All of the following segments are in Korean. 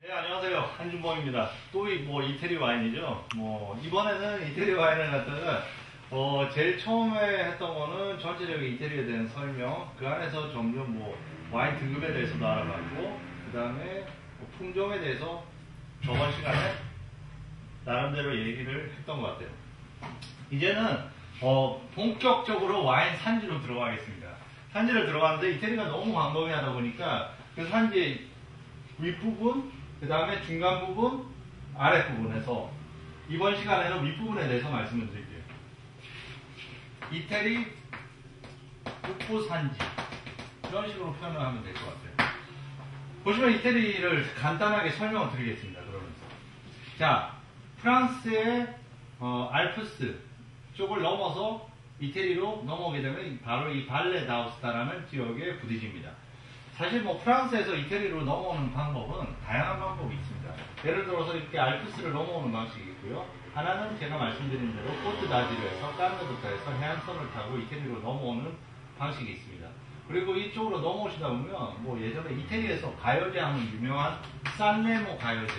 네, 안녕하세요. 한준범입니다. 또 이태리 와인이죠. 이번에는 이태리 와인을 갖다가 제일 처음에 했던 거는 전체적인 이태리에 대한 설명, 그 안에서 점점 와인 등급에 대해서도 알아봤고, 그 다음에 품종에 대해서 저번 시간에 나름대로 얘기를 했던 것 같아요. 이제는 본격적으로 와인 산지로 들어가겠습니다. 산지를 들어가는데 이태리가 너무 광범위하다 보니까 그 산지의 윗부분, 그 다음에 중간 부분, 아랫부분에서 이번 시간에는 윗부분에 대해서 말씀을 드릴게요. 이태리 북부산지, 이런 식으로 표현을 하면 될 것 같아요. 보시면 이태리를 간단하게 설명을 드리겠습니다. 그러면서 자, 프랑스의 알프스 쪽을 넘어서 이태리로 넘어오게 되면 바로 이 발레 다우스타라는 지역에 부딪힙니다. 사실 프랑스에서 이태리로 넘어오는 방법은 다양한 방법이 있습니다. 예를 들어서 이렇게 알프스를 넘어오는 방식이 있고요. 하나는 제가 말씀드린 대로 코트 다지르에서 까르네부터 해서 해안선을 타고 이태리로 넘어오는 방식이 있습니다. 그리고 이쪽으로 넘어오시다 보면 예전에 이태리에서 가요제 하면 유명한 산레모 가요제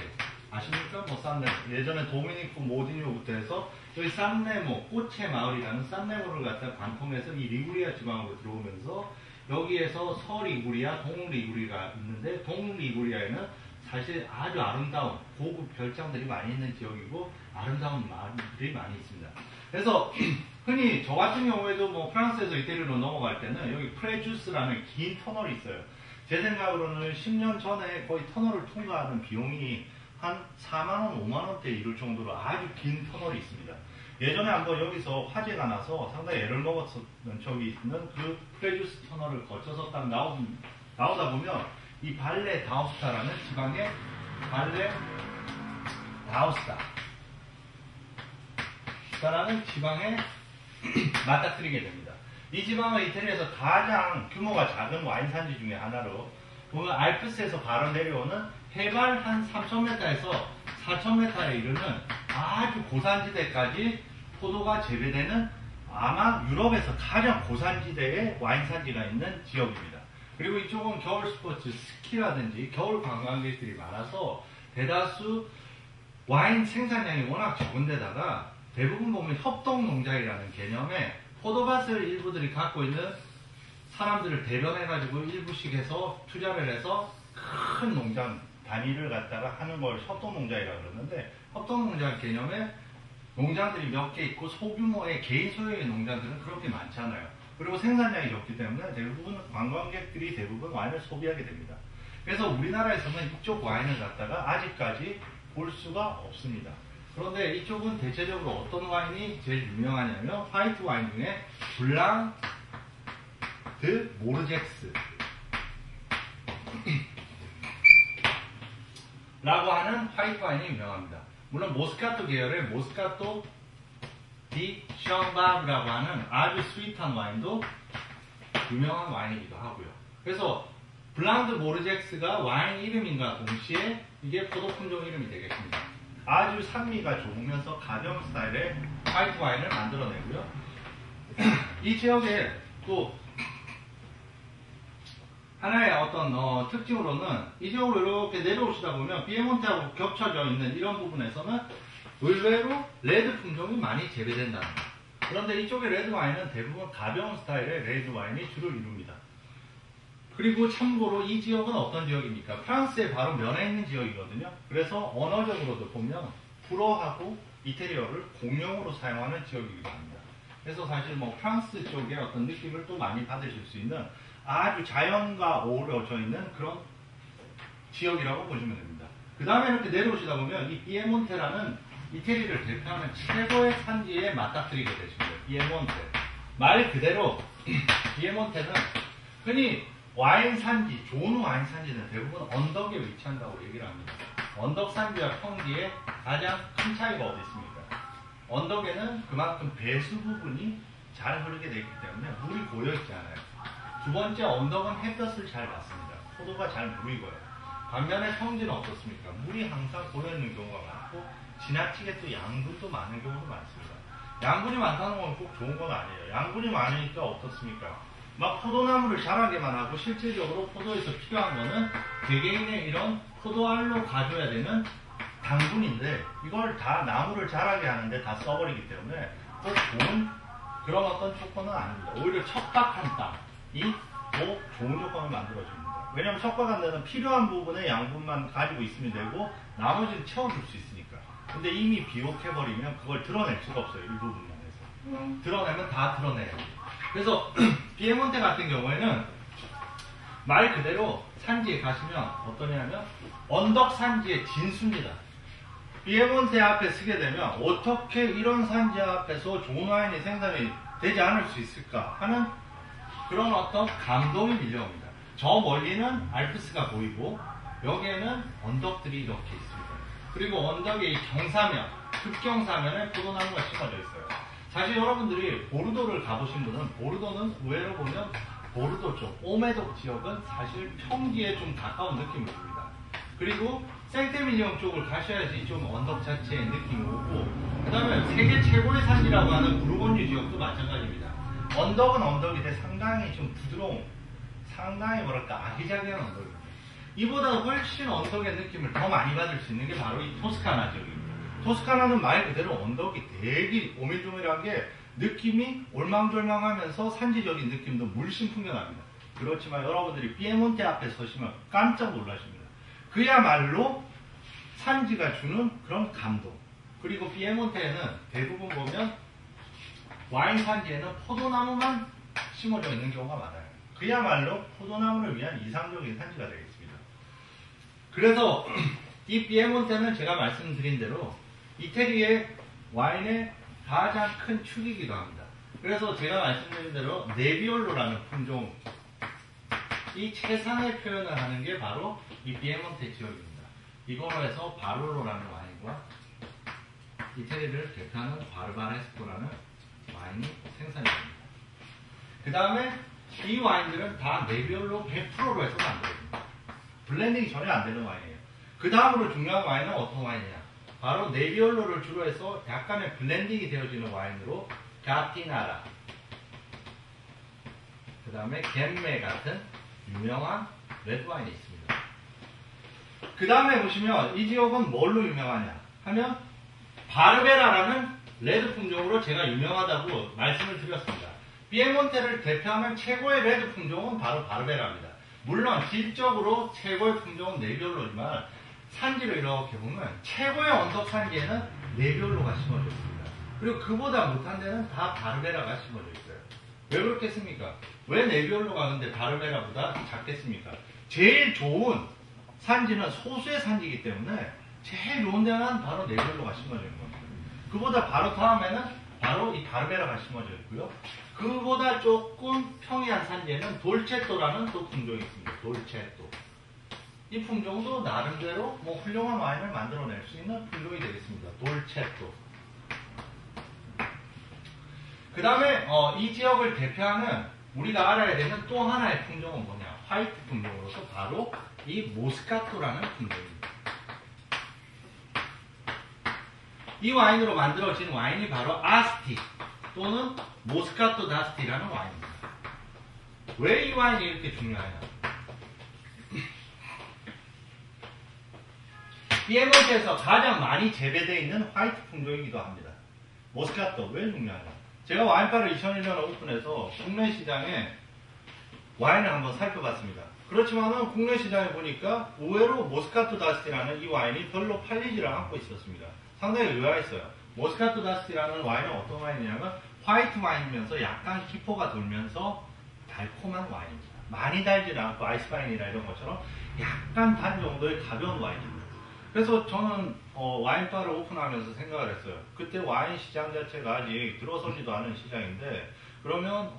아십니까? 산레모. 예전에 도미니코 모디뉴부터 해서 여기 산레모, 꽃의 마을이라는 산레모를 갖다 관통해서 이 리구리아 지방으로 들어오면서 여기에서 서리구리아, 동리구리가 있는데 동리구리아에는 사실 아주 아름다운 고급 별장들이 많이 있는 지역이고 아름다운 마을들이 많이 있습니다. 그래서 흔히 저 같은 경우에도 프랑스에서 이태리로 넘어갈 때는 여기 프레주스라는 긴 터널이 있어요. 제 생각으로는 10년 전에 거의 터널을 통과하는 비용이 한 4만원, 5만원대 이룰 정도로 아주 긴 터널이 있습니다. 예전에 한번 여기서 화재가 나서 상당히 애를 먹었던 적이 있는 그 프레주스 터널을 거쳐서 딱 나오다 보면 이 발레 다우스타라는 지방의 발레 다우스타라는 지방에 맞닥뜨리게 됩니다. 이 지방은 이태리에서 가장 규모가 작은 와인 산지 중에 하나로 보면 알프스에서 바로 내려오는 해발 한 3,000m에서 4,000m에 이르는 아주 고산지대까지 포도가 재배되는 아마 유럽에서 가장 고산지대에 와인 산지가 있는 지역입니다. 그리고 이쪽은 겨울 스포츠, 스키라든지 겨울 관광객들이 많아서 대다수 와인 생산량이 워낙 적은 데다가 대부분 보면 협동농장이라는 개념에 포도밭을 일부들이 갖고 있는 사람들을 대변해가지고 일부씩 해서 투자를 해서 큰 농장 단위를 갖다가 하는 걸 협동농장이라고 그러는데 협동농장 개념에 농장들이 몇 개 있고 소규모의 개인 소유의 농장들은 그렇게 많지 않아요. 그리고 생산량이 적기 때문에 대부분 관광객들이 대부분 와인을 소비하게 됩니다. 그래서 우리나라에서는 이쪽 와인을 갖다가 아직까지 볼 수가 없습니다. 그런데 이쪽은 대체적으로 어떤 와인이 제일 유명하냐면 화이트 와인 중에 블랑 드 모르젝스 라고 하는 화이트 와인이 유명합니다. 물론 모스카토 계열의 모스카토 디 샹바브라고 하는 아주 스윗한 와인도 유명한 와인이기도 하고요. 그래서 블랑드 모르젝스가 와인 이름인과 동시에 이게 포도 품종 이름이 되겠습니다. 아주 산미가 좋으면서 가벼운 스타일의 화이트 와인을 만들어내고요. 이 지역에 또 하나의 어떤 특징으로는 이 지역으로 이렇게 내려오시다 보면 피에몬테하고 겹쳐져 있는 이런 부분에서는 의외로 레드 품종이 많이 재배된다는 것. 그런데 이쪽의 레드 와인은 대부분 가벼운 스타일의 레드 와인이 주를 이룹니다. 그리고 참고로 이 지역은 어떤 지역입니까? 프랑스의 바로 면에 있는 지역이거든요. 그래서 언어적으로도 보면 불어하고 이태리어를 공용으로 사용하는 지역이기도 합니다. 그래서 사실 프랑스 쪽의 어떤 느낌을 또 많이 받으실 수 있는 아주 자연과 어우러져 있는 그런 지역이라고 보시면 됩니다. 그 다음에 이렇게 내려오시다 보면 이 피에몬테라는 이태리를 대표하는 최고의 산지에 맞닥뜨리게 되십니다. 피에몬테. 말 그대로 피에몬테는 흔히 와인 산지, 좋은 와인 산지는 대부분 언덕에 위치한다고 얘기를 합니다. 언덕 산지와 평지에 가장 큰 차이가 어디 있습니까? 언덕에는 그만큼 배수 부분이 잘 흐르게 되기 때문에 물이 고여있지 않아요. 두 번째, 언덕은 햇볕을 잘 받습니다. 포도가 잘 무르익어요. 반면에 평지는 어떻습니까? 물이 항상 고여있는 경우가 많고 지나치게 또 양분도 많은 경우도 많습니다. 양분이 많다는 건 꼭 좋은 건 아니에요. 양분이 많으니까 어떻습니까? 막 포도나무를 자라게만 하고 실질적으로 포도에서 필요한 거는 개개인의 이런 포도알로 가져야 되는 당분인데 이걸 다 나무를 자라게 하는데 다 써버리기 때문에 꼭 좋은 그런 어떤 조건은 아닙니다. 오히려 척박한 땅이 더 좋은 조건을 만들어줍니다. 왜냐하면 척박한 데는 필요한 부분의 양분만 가지고 있으면 되고 나머지는 채워줄 수 있으니까. 근데 이미 비옥해버리면 그걸 드러낼 수가 없어요. 일부분만 해서. 드러내면 다 드러내요. 그래서 피에몬테 같은 경우에는 말 그대로 산지에 가시면 어떠냐면 언덕 산지의 진수입니다. 피에몬테 앞에 쓰게 되면 어떻게 이런 산지 앞에서 좋은 와인이 생산이 되지 않을 수 있을까 하는 그런 어떤 감동이 밀려옵니다. 저 멀리는 알프스가 보이고 여기에는 언덕들이 이렇게 있습니다. 그리고 언덕의 이 경사면, 급경사면에 포도나무가 심어져 있어요. 사실 여러분들이 보르도를 가보신 분은 보르도는 의외로 보면 보르도 쪽, 오메독 지역은 사실 평지에 좀 가까운 느낌을 줍니다. 그리고 생테밀리옹 쪽을 가셔야지 좀 언덕 자체의 느낌이 오고 그 다음에 세계 최고의 산지라고 하는 부르고뉴 지역도 마찬가지입니다. 언덕은 언덕인데 상당히 좀 부드러운 상당히 뭐랄까 아기자기한 언덕입니다. 이보다 훨씬 언덕의 느낌을 더 많이 받을 수 있는 게 바로 이 토스카나 지역입니다. 토스카나는 말 그대로 언덕이 되게 오밀조밀한 게 느낌이 올망졸망하면서 산지적인 느낌도 물씬 풍겨납니다. 그렇지만 여러분들이 피에몬테 앞에 서시면 깜짝 놀라십니다. 그야말로 산지가 주는 그런 감동. 그리고 피에몬테에는 대부분 보면 와인 산지에는 포도나무만 심어져 있는 경우가 많아요. 그야말로 포도나무를 위한 이상적인 산지가 되겠습니다. 그래서 이 피에몬테는 제가 말씀드린 대로 이태리의 와인의 가장 큰 축이기도 합니다. 그래서 제가 말씀드린 대로 네비올로라는 품종 이 최상의 표현을 하는 게 바로 이 피에몬테 지역입니다. 이걸로 해서 바롤로라는 와인과 이태리를 대표하는 바르바레스코라는 와인이 생산이 됩니다. 그 다음에 이 와인들은 다 네비올로 100%로 해서 만들어집니다. 블렌딩이 전혀 안 되는 와인이에요. 그 다음으로 중요한 와인은 어떤 와인이냐? 바로 네비올로를 주로 해서 약간의 블렌딩이 되어지는 와인으로 가티나라, 그 다음에 겐메 같은 유명한 레드와인이 있습니다. 그 다음에 보시면 이 지역은 뭘로 유명하냐 하면 바르베라라는 레드 품종으로 제가 유명하다고 말씀을 드렸습니다. 피에몬테를 대표하는 최고의 레드 품종은 바로 바르베라입니다. 물론 질적으로 최고의 품종은 네비올로지만 산지를 이렇게 보면 최고의 언덕 산지에는 네비올로가 심어져 있습니다. 그리고 그보다 못한 데는 다 바르베라가 심어져 있어요. 왜 그렇겠습니까? 왜 네비올로가 근데 바르베라보다 작겠습니까? 제일 좋은 산지는 소수의 산지이기 때문에 제일 좋은 데는 바로 네비올로가 심어져 있는 겁니다. 그보다 바로 다음에는 바로 이 바르베라가 심어져 있고요. 그보다 조금 평이한 산지에는 돌체토라는 또 품종이 있습니다. 돌체토. 이 품종도 나름대로 뭐 훌륭한 와인을 만들어낼 수 있는 품종이 되겠습니다. 돌체토. 그 다음에 이 지역을 대표하는 우리가 알아야 되는 또 하나의 품종은 뭐냐? 화이트 품종으로서 바로 이 모스카토라는 품종입니다. 이 와인으로 만들어진 와인이 바로 아스티 또는 모스카토 다스티라는 와인입니다. 왜 이 와인이 이렇게 중요하냐? 피에몬테에서 가장 많이 재배되어 있는 화이트 품종이기도 합니다. 모스카토 왜 중요하냐? 제가 와인바를 2001년에 오픈해서 국내 시장에 와인을 한번 살펴봤습니다. 그렇지만은 국내 시장에 보니까 의외로 모스카토 다스티라는 이 와인이 별로 팔리지를 않고 있었습니다. 상당히 의아했어요. 모스카토 다스티라는 와인은 어떤 와인이냐면 화이트 와인이면서 약간 기포가 돌면서 달콤한 와인입니다. 많이 달지는 않고 아이스바인이나 이런 것처럼 약간 단 정도의 가벼운 와인입니다. 그래서 저는 와인바를 오픈하면서 생각을 했어요. 그때 와인 시장 자체가 아직 들어서지도 않은 시장인데 그러면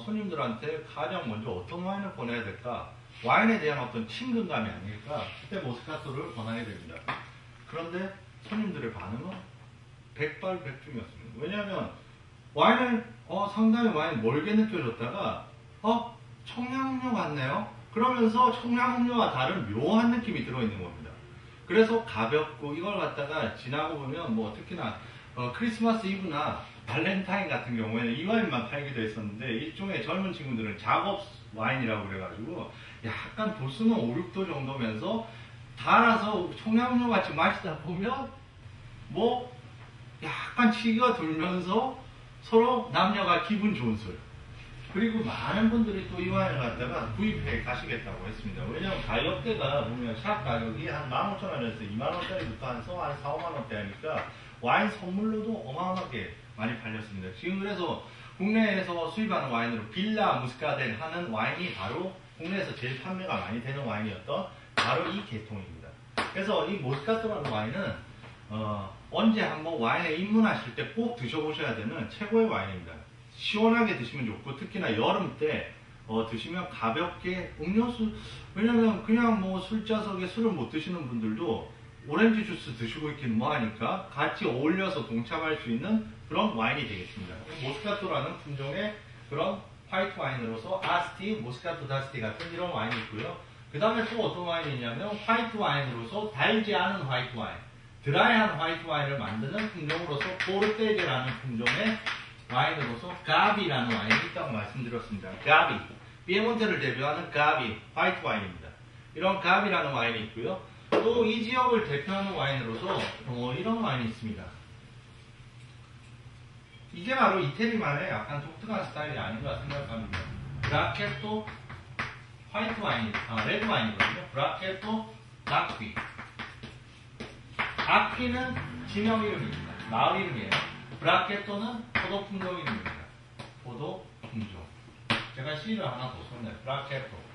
손님들한테 가장 먼저 어떤 와인을 권해야 될까? 와인에 대한 어떤 친근감이 아닐까? 그때 모스카토를 권하게 됩니다. 그런데 손님들의 반응은 백발백중이었습니다. 왜냐하면 와인을 상당히 와인 멀게 느껴졌다가 청량음료 같네요? 그러면서 청량음료와 다른 묘한 느낌이 들어있는 겁니다. 그래서 가볍고 이걸 갖다가 지나고 보면 뭐 특히나 크리스마스 이브나 발렌타인 같은 경우에는 이 와인만 팔기도 했었는데 일종의 젊은 친구들은 작업 와인이라고 그래가지고 약간 도수는 5, 6도 정도면서 달아서 청량료 같이 마시다 보면 뭐 약간 치기가 돌면서 서로 남녀가 기분 좋은 술. 그리고 많은 분들이 또 이 와인을 갖다가 구입해 가시겠다고 했습니다. 왜냐면 가격대가 보면 샵 가격이 한 15,000원에서 2만원짜리부터 한 4, 5만원대 하니까 와인 선물로도 어마어마하게 많이 팔렸습니다. 지금 그래서 국내에서 수입하는 와인으로 빌라 무스카델 하는 와인이 바로 국내에서 제일 판매가 많이 되는 와인이었던 바로 이 계통입니다. 그래서 이 모스카토라는 와인은 언제 한번 와인에 입문하실 때 꼭 드셔보셔야 되는 최고의 와인입니다. 시원하게 드시면 좋고 특히나 여름 때 드시면 가볍게 음료수, 왜냐면 그냥 뭐 술자석에 술을 못 드시는 분들도 오렌지 주스 드시고 있긴 뭐하니까 같이 어울려서 동참할 수 있는 그런 와인이 되겠습니다. 모스카토라는 품종의 그런 화이트 와인으로서 아스티, 모스카토 다스티 같은 이런 와인이 있고요. 그 다음에 또 어떤 와인이 있냐면 화이트 와인으로서 달지 않은 화이트 와인, 드라이한 화이트 와인을 만드는 품종으로서 포르테제라는 품종의 와인으로서 가비라는 와인이 있다고 말씀드렸습니다. 가비, 피에몬테를 대표하는 가비 화이트 와인입니다. 이런 가비라는 와인이 있고요. 또 이 지역을 대표하는 와인으로서 이런 와인이 있습니다. 이게 바로 이태리만의 약간 독특한 스타일이 아닌가 생각합니다. 브라케토 화이트 와인, 레드 와인이거든요. 브라케토 아퀴. 아퀴는 지명 이름입니다. 마을 이름이에요. 브라케토는 포도 품종 이름입니다. 포도 품종. 제가 C를 하나 더 썼네요. 브라케토.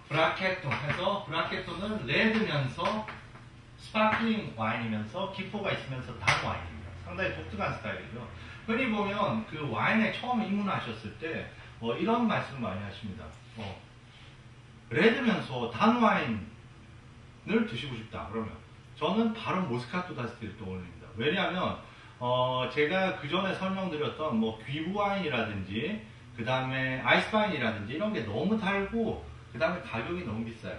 브라케토 해서 브라케토는 레드면서 스파클링 와인이면서 기포가 있으면서 단 와인입니다. 상당히 독특한 스타일이죠. 흔히 보면 그 와인에 처음 입문하셨을 때 이런 말씀을 많이 하십니다. 레드면서 단 와인을 드시고 싶다. 그러면 저는 바로 모스카토 다스티를 떠올립니다. 왜냐하면 제가 그 전에 설명드렸던 뭐 귀부 와인이라든지 그 다음에 아이스 와인이라든지 이런 게 너무 달고 그 다음에 가격이 너무 비싸요.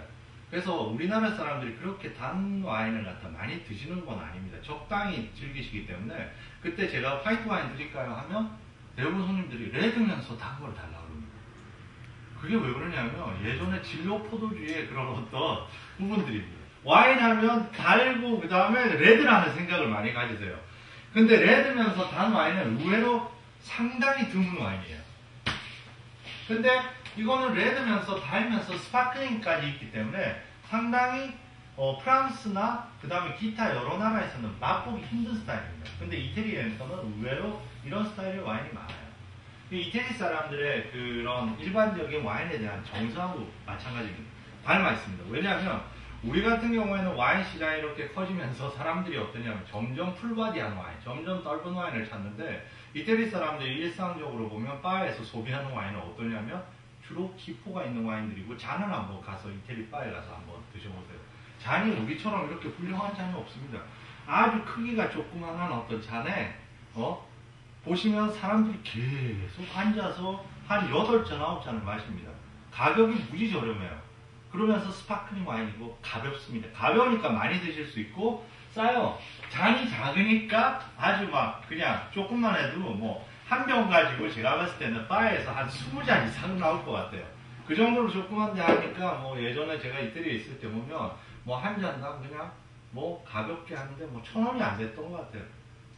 그래서 우리나라 사람들이 그렇게 단 와인을 갖다 많이 드시는 건 아닙니다. 적당히 즐기시기 때문에 그때 제가 화이트 와인 드릴까요 하면 대부분 손님들이 레드면서 단 걸 달라고 합니다. 그게 왜 그러냐면 예전에 진로 포도주의 그런 어떤 부분들입니다. 와인 하면 달고 그 다음에 레드라는 생각을 많이 가지세요. 근데 레드면서 단 와인은 의외로 상당히 드문 와인이에요. 근데 이거는 레드면서 달면서 스파클링까지 있기 때문에 상당히 프랑스나 그 다음에 기타 여러 나라에서는 맛보기 힘든 스타일입니다. 근데 이태리에서는 의외로 이런 스타일의 와인이 많아요. 이태리 사람들의 그런 일반적인 와인에 대한 정서하고 마찬가지입니다. 닮아 있습니다. 왜냐하면 우리 같은 경우에는 와인 시장이 이렇게 커지면서 사람들이 어떠냐면 점점 풀바디한 와인, 점점 떫은 와인을 찾는데 이태리 사람들이 일상적으로 보면 바에서 소비하는 와인은 어떠냐면 주로 기포가 있는 와인들이고 잔을 한번 가서 이태리 바에 가서 한번 드셔보세요. 잔이 우리처럼 이렇게 훌륭한 잔이 없습니다. 아주 크기가 조그만한 어떤 잔에 보시면 사람들이 계속 앉아서 한 8잔, 9잔을 마십니다. 가격이 무지 저렴해요. 그러면서 스파클링 와인이고 가볍습니다. 가벼우니까 많이 드실 수 있고 싸요. 잔이 작으니까 아주 막 그냥 조금만 해도 뭐 한 병 가지고 제가 봤을 때는 바에서 한 20잔 이상 나올 것 같아요. 그 정도로 조그만데 하니까 뭐 예전에 제가 이태리에 있을 때 보면 뭐 한 잔당 그냥 뭐 가볍게 하는데 뭐 1,000원이 안 됐던 것 같아요.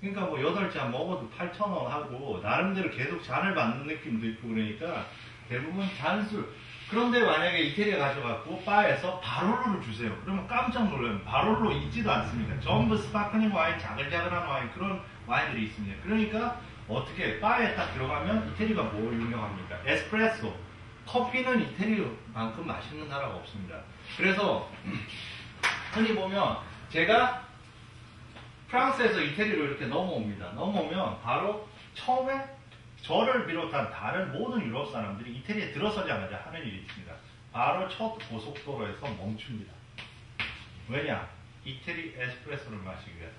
그러니까 뭐 8잔 먹어도 8,000원 하고 나름대로 계속 잔을 받는 느낌도 있고 그러니까 대부분 잔술. 그런데 만약에 이태리에 가셔갖고 바에서 바롤로를 주세요. 그러면 깜짝 놀라요. 바롤로 있지도 않습니다. 전부 스파클링 와인, 자글자글한 와인 그런 와인들이 있습니다. 그러니까 어떻게 바에 딱 들어가면 이태리가 뭐 유명합니까? 에스프레소. 커피는 이태리만큼 맛있는 나라가 없습니다. 그래서 흔히 보면 제가 프랑스에서 이태리로 이렇게 넘어옵니다. 넘어오면 바로 처음에 저를 비롯한 다른 모든 유럽 사람들이 이태리에 들어서자마자 하는 일이 있습니다. 바로 첫 고속도로에서 멈춥니다. 왜냐? 이태리 에스프레소를 마시기 위해서.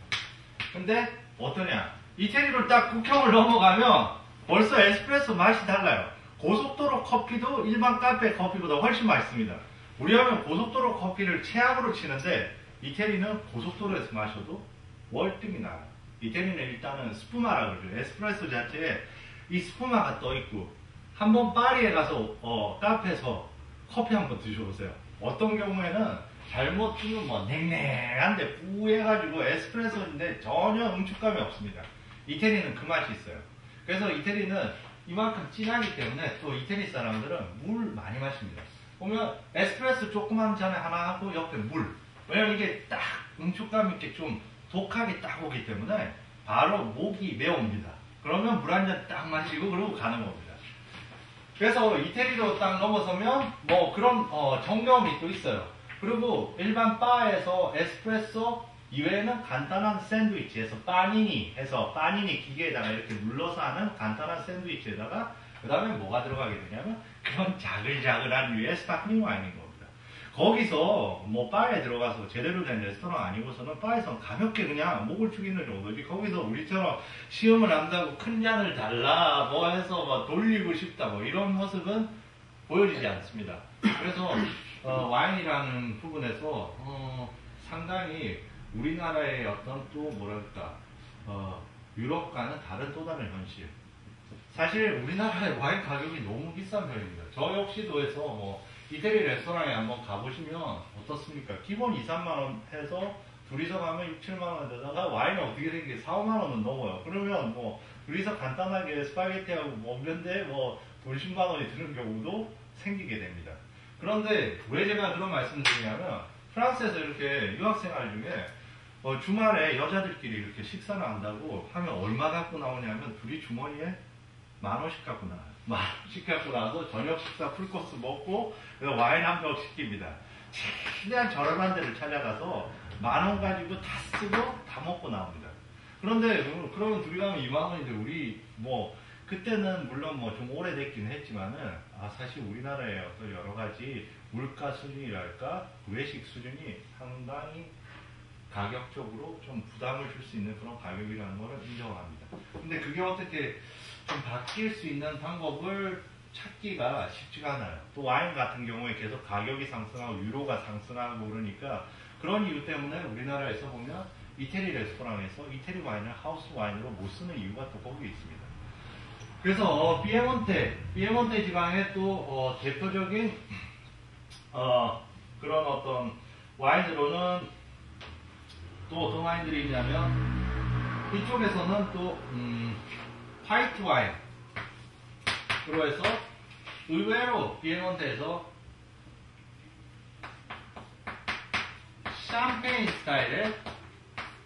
근데 어떠냐? 이태리로 딱 국경을 넘어가면 벌써 에스프레소 맛이 달라요. 고속도로 커피도 일반 카페 커피보다 훨씬 맛있습니다. 우리 하면 고속도로 커피를 최악으로 치는데 이태리는 고속도로에서 마셔도 월등히 나아요. 이태리는 일단은 스푸마라고 그러죠. 에스프레소 자체에 이 스푸마가 떠있고 한번 파리에 가서 카페에서 커피 한번 드셔보세요. 어떤 경우에는 잘못 주면 뭐 냉랭한데 뿌해가지고 에스프레소인데 전혀 응축감이 없습니다. 이태리는 그 맛이 있어요. 그래서 이태리는 이만큼 진하기 때문에 또 이태리 사람들은 물 많이 마십니다. 보면 에스프레소 조그만 잔에 하나 하고 옆에 물. 왜냐면 이게 딱 응축감 있게 좀 독하게 딱 오기 때문에 바로 목이 메웁니다. 그러면 물 한 잔 딱 마시고 그러고 가는 겁니다. 그래서 이태리로 딱 넘어서면 뭐 그런 정겨움이 또 있어요. 그리고 일반 바에서 에스프레소 이외에는 간단한 샌드위치에서 빠니니 해서 빠니니 기계에다가 이렇게 눌러서 하는 간단한 샌드위치에다가 그 다음에 뭐가 들어가게 되냐면 그런 자글자글한 류의 스파클링 와인인 겁니다. 거기서 뭐 바에 들어가서 제대로 된 레스토랑 아니고서는 바에서 가볍게 그냥 목을 축이는 정도지 거기서 우리처럼 시음을 한다고 큰 잔을 달라 뭐 해서 막 돌리고 싶다 뭐 이런 모습은 보여지지 않습니다. 그래서 와인이라는 부분에서 상당히 우리나라의 어떤 또 뭐랄까 유럽과는 다른 또 다른 현실. 사실 우리나라의 와인 가격이 너무 비싼 편입니다. 저 역시도 해서 뭐 이태리 레스토랑에 한번 가보시면 어떻습니까? 기본 2, 3만원 해서 둘이서 가면 6, 7만원 되다가 와인은 어떻게 된 게 4, 5만원은 넘어요. 그러면 뭐 둘이서 간단하게 스파게티하고 먹는데 뭐 돈 10만원이 드는 경우도 생기게 됩니다. 그런데 왜 제가 그런 말씀을 드리냐면 프랑스에서 이렇게 유학생활 중에 주말에 여자들끼리 이렇게 식사를 한다고 하면 얼마 갖고 나오냐면 둘이 주머니에 10,000원씩 갖고 나와요. 10,000원씩 갖고 나와서 저녁 식사 풀코스 먹고 와인 한 병 시킵니다. 최대한 저렴한 데를 찾아가서 10,000원 가지고 다 쓰고 다 먹고 나옵니다. 그런데 그러면 둘이 가면 20,000원인데 우리 뭐 그때는 물론 뭐 좀 오래됐긴 했지만은 사실 우리나라의 어떤 여러 가지 물가 수준이랄까 외식 수준이 상당히 가격적으로 좀 부담을 줄 수 있는 그런 가격이라는 것을 인정합니다. 근데 그게 어떻게 좀 바뀔 수 있는 방법을 찾기가 쉽지가 않아요. 또 와인 같은 경우에 계속 가격이 상승하고 유로가 상승하고 그러니까 그런 이유 때문에 우리나라에서 보면 이태리 레스토랑에서 이태리 와인을 하우스 와인으로 못 쓰는 이유가 또 거기에 있습니다. 그래서 피에몬테 지방의 또 대표적인 그런 어떤 와인으로는 또 어떤 와인들이 있냐면 이쪽에서는 또 화이트 와인으로 해서 의외로 피에몬테에서 샴페인 스타일의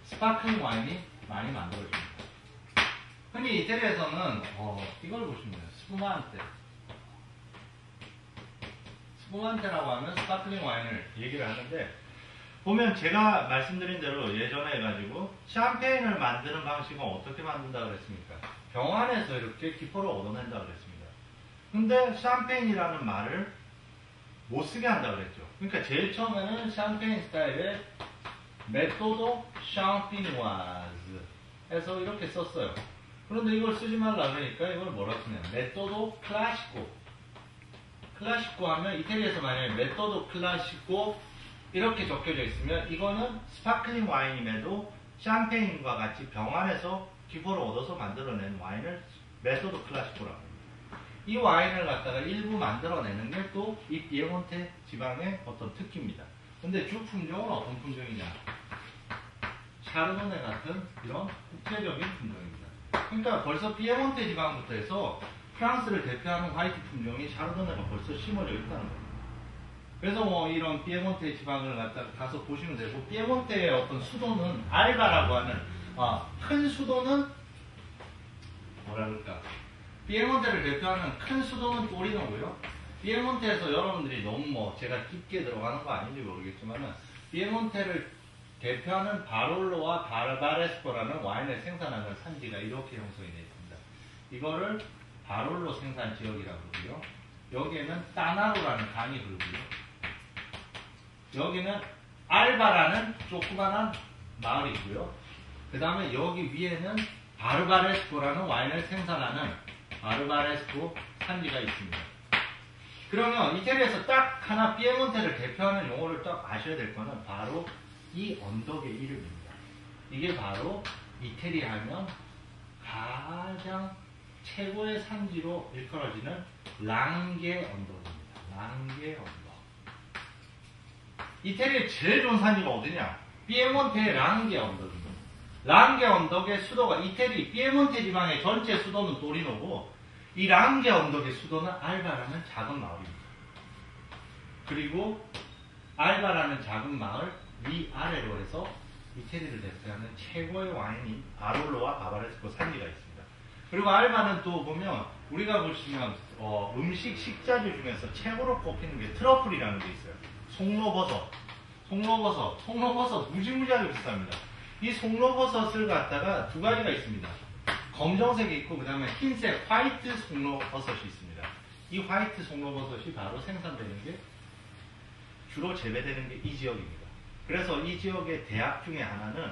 스파클링 와인이 많이 만들어집니다. 흔히 이태리에서는 이걸 보시면 돼요. 스푸만테라고 하면 스파클링 와인을 얘기를 하는데 보면 제가 말씀드린 대로 예전에 해가지고 샴페인을 만드는 방식은 어떻게 만든다 그랬습니까? 병 안에서 이렇게 기포를 얻어낸다 그랬습니다. 근데 샴페인이라는 말을 못 쓰게 한다 그랬죠. 그러니까 제일 처음에는 샴페인 스타일의 메토도 샴피노아즈 해서 이렇게 썼어요. 그런데 이걸 쓰지 말라 그러니까 이걸 뭐라 쓰냐? 메토도 클라시코. 클라시코 하면 이태리에서 만약에 메토도 클라시코 이렇게 적혀져 있으면 이거는 스파클링 와인임에도 샴페인과 같이 병 안에서 기포를 얻어서 만들어낸 와인을 메소드 클라시코라고 합니다. 이 와인을 갖다가 일부 만들어내는 게 또 이 피에몬테 지방의 어떤 특기입니다. 근데 주 품종은 어떤 품종이냐? 샤르도네 같은 이런 국제적인 품종입니다. 그러니까 벌써 피에몬테 지방부터 해서 프랑스를 대표하는 화이트 품종이 샤르도네가 벌써 심어져 있다는 겁니다. 그래서 뭐 이런 피에몬테 지방을 갖다가 가서 보시면 되고, 피에몬테의 어떤 수도는 알바라고 하는 큰 수도는 뭐라 그럴까? 피에몬테를 대표하는 큰 수도는 토리노고요. 피에몬테에서 여러분들이 너무 뭐 제가 깊게 들어가는 거 아닌지 모르겠지만은 피에몬테를 대표하는 바롤로와 바르바레스코라는 와인을 생산하는 산지가 이렇게 형성이 되어 있습니다. 이거를 바롤로 생산 지역이라고 그러고요. 여기에는 따나로라는 강이 흐르고요. 여기는 알바라는 조그만한 마을이 있고요. 그 다음에 여기 위에는 바르바레스코라는 와인을 생산하는 바르바레스코 산지가 있습니다. 그러면 이태리에서 딱 하나 피에몬테를 대표하는 용어를 딱 아셔야 될 거는 바로 이 언덕의 이름입니다. 이게 바로 이태리 하면 가장 최고의 산지로 일컬어지는 랑게 언덕입니다. 랑게 언덕. 이태리의 제일 좋은 산지가 어디냐? 피에몬테의 랑게 언덕입니다. 랑게 언덕의 수도가 이태리 피에몬테 지방의 전체 수도는 토리노고 이 랑게 언덕의 수도는 알바라는 작은 마을입니다. 그리고 알바라는 작은 마을 위아래로 해서 이태리를 대표하는 최고의 와인인 바롤로와 바바레스코 산지가 있습니다. 그리고 알바는 또 보면 우리가 보시면 음식 식자재 중에서 최고로 꼽히는 게 트러플이라는 게 있어요. 송로버섯 무지무지하게 비쌉니다. 이 송로버섯을 갖다가 두 가지가 있습니다. 검정색이 있고 그 다음에 흰색 화이트 송로버섯이 있습니다. 이 화이트 송로버섯이 바로 생산되는 게 주로 재배되는 게 이 지역입니다. 그래서 이 지역의 대학 중에 하나는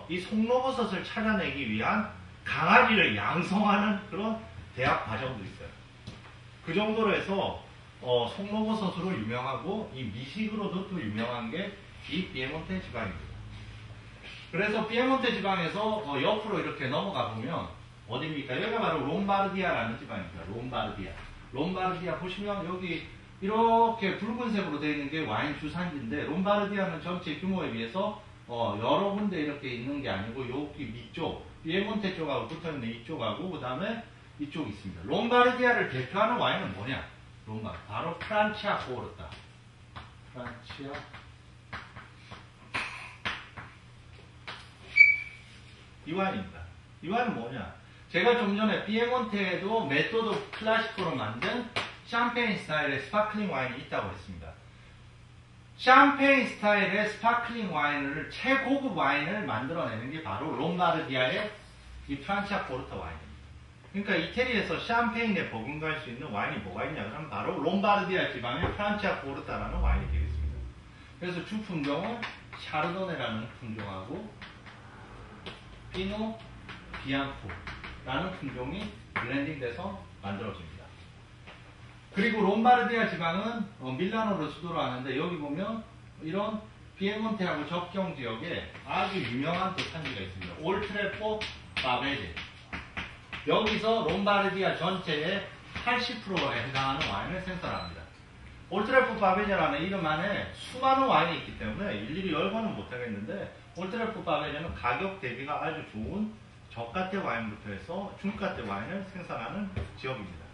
이 송로버섯을 찾아내기 위한 강아지를 양성하는 그런 대학 과정도 있어요. 그 정도로 해서 송로버섯으로 유명하고 이 미식으로도 또 유명한 게 이 피에몬테 지방입니다. 그래서 피에몬테 지방에서 옆으로 이렇게 넘어가 보면 어디입니까? 여기가 바로 롬바르디아라는 지방입니다. 롬바르디아 보시면 여기 이렇게 붉은색으로 되어 있는 게 와인 주산지인데 롬바르디아는 전체 규모에 비해서 여러 군데 이렇게 있는 게 아니고 여기 밑쪽 피에몬테 쪽하고 붙어있는 이쪽하고 그 다음에 이쪽이 있습니다. 롬바르디아를 대표하는 와인은 뭐냐? 바로 프란치아 포르타. 이 와인입니다. 이 와인은 뭐냐? 제가 좀 전에 피에몬테에도 메토도 클라시코로 만든 샴페인 스타일의 스파클링 와인이 있다고 했습니다. 샴페인 스타일의 스파클링 와인을 최고급 와인을 만들어내는 게 바로 롬바르디아의 이 프란치아 포르타 와인입니다. 그러니까 이태리에서 샴페인에 버금갈 수 있는 와인이 뭐가 있냐 그러면 바로 롬바르디아 지방의 프란치아 포르타라는 와인이 되겠습니다. 그래서 주 품종은 샤르도네라는 품종하고 피노 비앙코라는 품종이 블렌딩돼서 만들어집니다. 그리고 롬바르디아 지방은 밀라노를 수도로 하는데 여기 보면 이런 피에몬테하고 접경 지역에 아주 유명한 또 산지가 있습니다. 올트레포 바베제. 여기서 롬바르디아 전체의 80%에 해당하는 와인을 생산합니다. 올트레포 바베제라는 이름 안에 수많은 와인이 있기 때문에 일일이 열거는 못하겠는데 올트레포 바베제는 가격 대비가 아주 좋은 저가대 와인부터 해서 중가대 와인을 생산하는 지역입니다.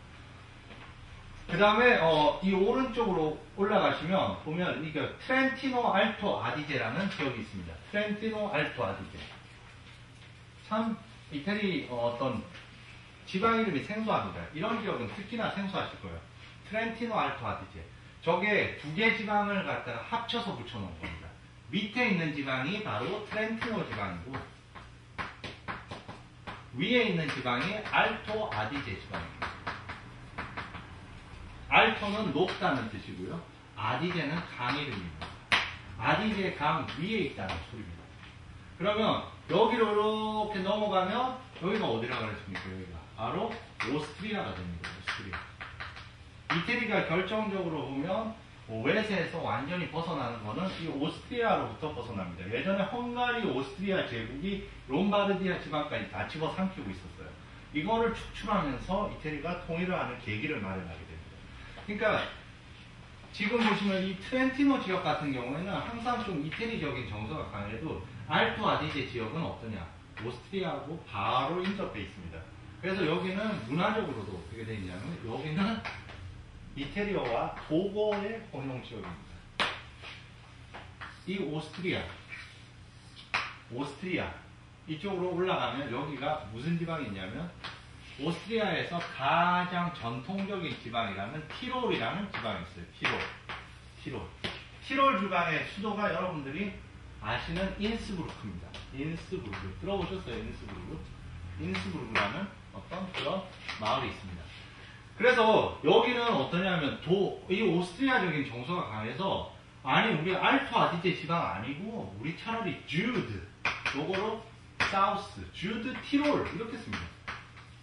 그 다음에 이 오른쪽으로 올라가시면 보면 이게 트렌티노 알토 아디제라는 지역이 있습니다. 트렌티노 알토 아디제. 참 이태리 어떤 지방 이름이 생소합니다. 이런 지역은 특히나 생소하실 거예요. 트렌티노 알토 아디제. 저게 두 개 지방을 갖다가 합쳐서 붙여놓은 겁니다. 밑에 있는 지방이 바로 트렌티노 지방이고 위에 있는 지방이 알토 아디제 지방입니다. 알토는 높다는 뜻이고요. 아디제는 강 이름입니다. 아디제 강 위에 있다는 소리입니다. 그러면 여기로 이렇게 넘어가면 여기가 어디라고 그랬습니까? 여기가 바로 오스트리아가 됩니다. 오스트리아. 이태리가 결정적으로 보면 외세에서 완전히 벗어나는 거는 이 오스트리아로부터 벗어납니다. 예전에 헝가리, 오스트리아 제국이 롬바르디아 지방까지 다 집어삼키고 있었어요. 이거를 축출하면서 이태리가 통일을 하는 계기를 마련하게 됩니다. 그러니까 지금 보시면 이 트렌티노 지역 같은 경우에는 항상 좀 이태리적인 정서가 강해도 알토 아디제 지역은 어떠냐? 오스트리아하고 바로 인접해 있습니다. 그래서 여기는 문화적으로도 어떻게 되어 있냐면 여기는 이태리어와 독어의 혼용 지역입니다. 이 오스트리아 이쪽으로 올라가면 여기가 무슨 지방이 있냐면 오스트리아에서 가장 전통적인 지방이라는 티롤이라는 지방이 있어요. 티롤 지방의 수도가 여러분들이 아시는 인스부르크입니다. 인스부르크 들어보셨어요? 인스부르크라는 어떤 그런 마을이 있습니다. 그래서 여기는 어떠냐면 이 오스트리아적인 정서가 강해서 아니 우리 알토 아디제 지방 아니고 우리 차라리 주드 요거로 사우스 주드 티롤 이렇게 씁니다.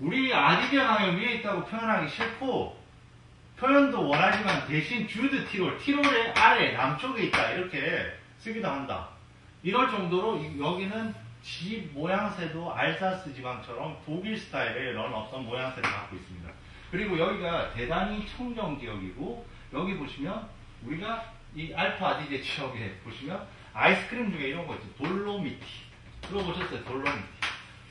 우리 아디제 강의 위에 있다고 표현하기 싫고 표현도 원하지만 대신 주드 티롤의 아래 남쪽에 있다 이렇게 쓰기도 한다. 이럴 정도로 여기는 집 모양새도 알사스 지방처럼 독일 스타일의 이런 어떤 모양새를 갖고 있습니다. 그리고 여기가 대단히 청정 지역이고 여기 보시면 우리가 이 알토 아디제 지역에 보시면 아이스크림 중에 이런 거 있죠. 돌로미티. 들어보셨어요? 돌로미티.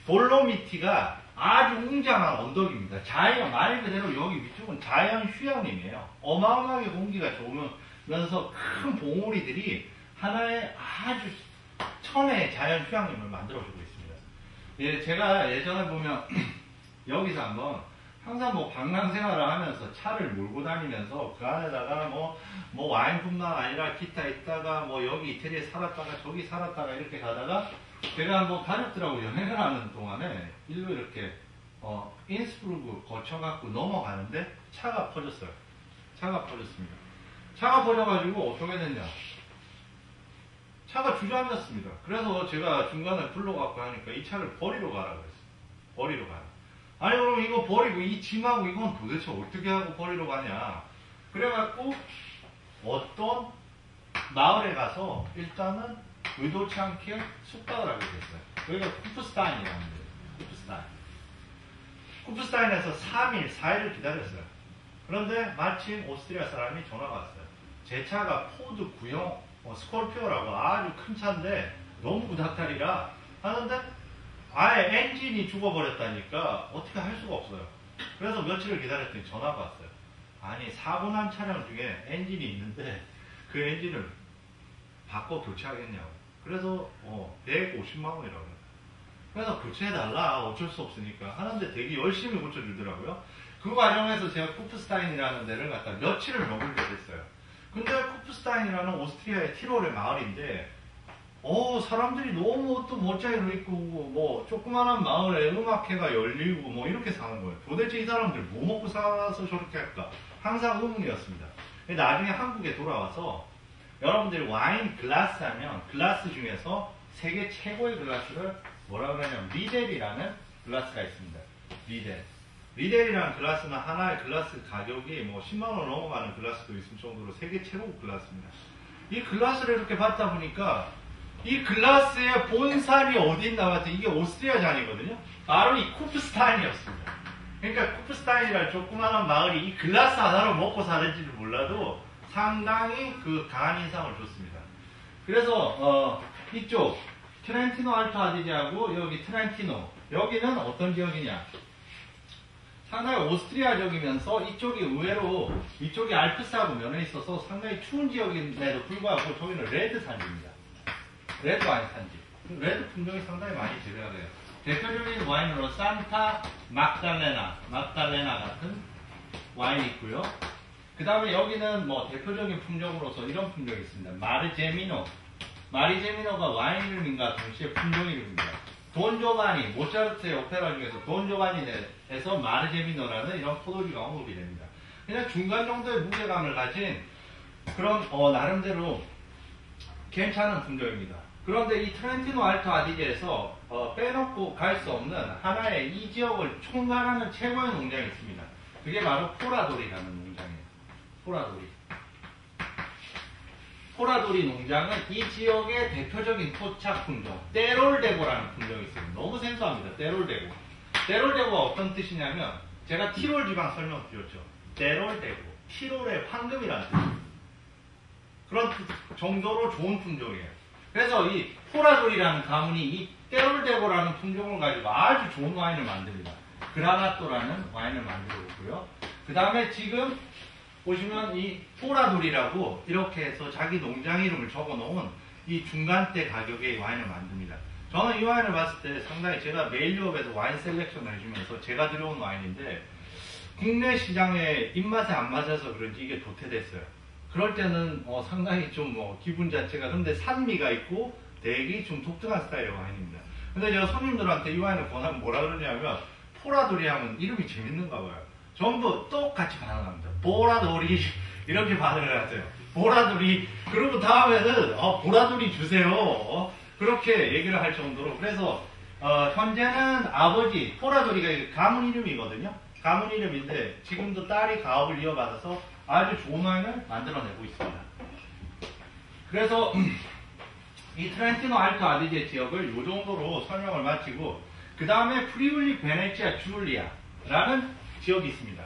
돌로미티가 아주 웅장한 언덕입니다. 자연, 말 그대로 여기 위쪽은 자연 휴양림이에요. 어마어마하게 공기가 좋으면서 큰 봉우리들이 하나의 아주 천혜의 자연 휴양림을 만들어주고 있습니다. 예, 제가 예전에 보면 여기서 한번 항상 뭐 방랑 생활을 하면서 차를 몰고 다니면서 그 안에다가 뭐 와인뿐만 아니라 기타 있다가 뭐 여기 이태리에 살았다가 저기 살았다가 이렇게 가다가 제가 한번 가족들하고 여행을 하는 동안에 일로 이렇게 인스부르크 거쳐갖고 넘어가는데 차가 퍼졌어요. 차가 퍼졌습니다. 차가 퍼져가지고 어떻게 됐냐? 차가 주저앉았습니다. 그래서 제가 중간에 불러갖고 하니까 이 차를 버리러 가라고 했어요. 버리러 가라. 아니 그럼 이거 버리고 이 짐하고 이건 도대체 어떻게 하고 버리러 가냐? 그래갖고 어떤 마을에 가서 일단은 의도치 않게 숙박을 하게 됐어요. 여기가 쿠프스타인이라는 데예요. 쿠프스타인. 쿠프스타인에서 3일, 4일을 기다렸어요. 그런데 마침 오스트리아 사람이 전화가 왔어요. 제 차가 포드 구형 스콜피오라고 아주 큰 차인데 너무 구닥다리라 하는데 아예 엔진이 죽어버렸다니까 어떻게 할 수가 없어요. 그래서 며칠을 기다렸더니 전화가 왔어요. 아니 사고 난 차량 중에 엔진이 있는데 그 엔진을 바꿔 교체하겠냐고. 그래서 150만 원이라고요. 그래서 교체해달라 어쩔 수 없으니까 하는데 되게 열심히 고쳐주더라고요. 그 과정에서 제가 쿠프스타인이라는 데를 갖다 며칠을 머물게 됐어요. 근데 쿠프스타인이라는 오스트리아의 티롤의 마을인데 사람들이 너무 또 멋쟁이로 입고 뭐 조그만한 마을에 음악회가 열리고 뭐 이렇게 사는 거예요. 도대체 이 사람들 뭐 먹고 살아서 저렇게 할까? 항상 의문이었습니다. 나중에 한국에 돌아와서 여러분들이 와인 글라스 하면 글라스 중에서 세계 최고의 글라스를 뭐라 그러냐면 리델이라는 글라스가 있습니다. 리델이라는 글라스는 하나의 글라스 가격이 뭐 10만원 넘어가는 글라스도 있을 정도로 세계 최고 글라스입니다. 이 글라스를 이렇게 받다 보니까 이 글라스의 본산이 어디 있나 봤더니 이게 오스트리아 잔이거든요. 바로 이 쿠프스타인이었습니다. 그러니까 쿠프스타인이라는 조그마한 마을이 이 글라스 하나로 먹고 사는지를 몰라도 상당히 그 강한 인상을 줬습니다. 그래서 이쪽 트렌티노 알토 아디제하고 여기 트렌티노 여기는 어떤 지역이냐? 상당히 오스트리아적이면서 이쪽이 의외로 이쪽이 알프스하고 면에 있어서 상당히 추운 지역임에도 불구하고 저기는 레드 산지입니다. 레드 와인 산지. 레드 품종이 상당히 많이 재배가 돼요. 대표적인 와인으로 산타 막달레나 같은 와인이 있고요. 그 다음에 여기는 뭐 대표적인 품종으로서 이런 품종이 있습니다. 마리제미노가 와인 이름인가 동시에 품종 이름입니다. 돈조바니, 모차르트의 오페라 중에서 돈조바니에서 마르제미노라는 이런 포도주가 언급이 됩니다. 그냥 중간 정도의 무게감을 가진 그런 나름대로 괜찮은 품종입니다. 그런데 이 트렌티노 알토 아디제에서 빼놓고 갈 수 없는 하나의 이 지역을 총괄하는 최고의 농장이 있습니다. 그게 바로 포라도리라는 농장이에요. 포라도리 농장은 이 지역의 대표적인 토착 품종, 떼롤데고라는 품종이 있어요. 너무 생소합니다. 떼롤데고가 어떤 뜻이냐면, 제가 티롤 지방 설명드렸죠. 떼롤데고, 티롤의 황금이라는 뜻입니다. 그런 정도로 좋은 품종이에요. 그래서 이 포라도리라는 가문이 이 떼롤데고라는 품종을 가지고 아주 좋은 와인을 만듭니다. 그라나토라는 와인을 만들고 있고요. 그 다음에 지금 보시면 이 포라도리라고 이렇게 해서 자기 농장 이름을 적어놓은 이 중간대 가격의 와인을 만듭니다. 저는 이 와인을 봤을 때 상당히 제가 메일유업에서 와인 셀렉션을 해주면서 제가 들여온 와인인데 국내 시장의 입맛에 안 맞아서 그런지 이게 도태됐어요. 그럴 때는 상당히 좀 기분 자체가 근데 산미가 있고 되게 좀 독특한 스타일의 와인입니다. 근데 제가 손님들한테 이 와인을 권하면 뭐라 그러냐면 포라도리 하면 이름이 재밌는가 봐요. 전부 똑같이 반응합니다. 보라도리 이렇게 반응을 하세요. 보라도리 그러고 다음에는 보라도리 주세요. 그렇게 얘기를 할 정도로 그래서 현재는 아버지 포라도리가 가문 이름이거든요. 가문 이름인데 지금도 딸이 가업을 이어받아서 아주 좋은 와인을 만들어내고 있습니다. 그래서 이 트렌티노 알토 아디제 지역을 이 정도로 설명을 마치고 그 다음에 프리울리 베네치아 줄리아라는 지역이 있습니다.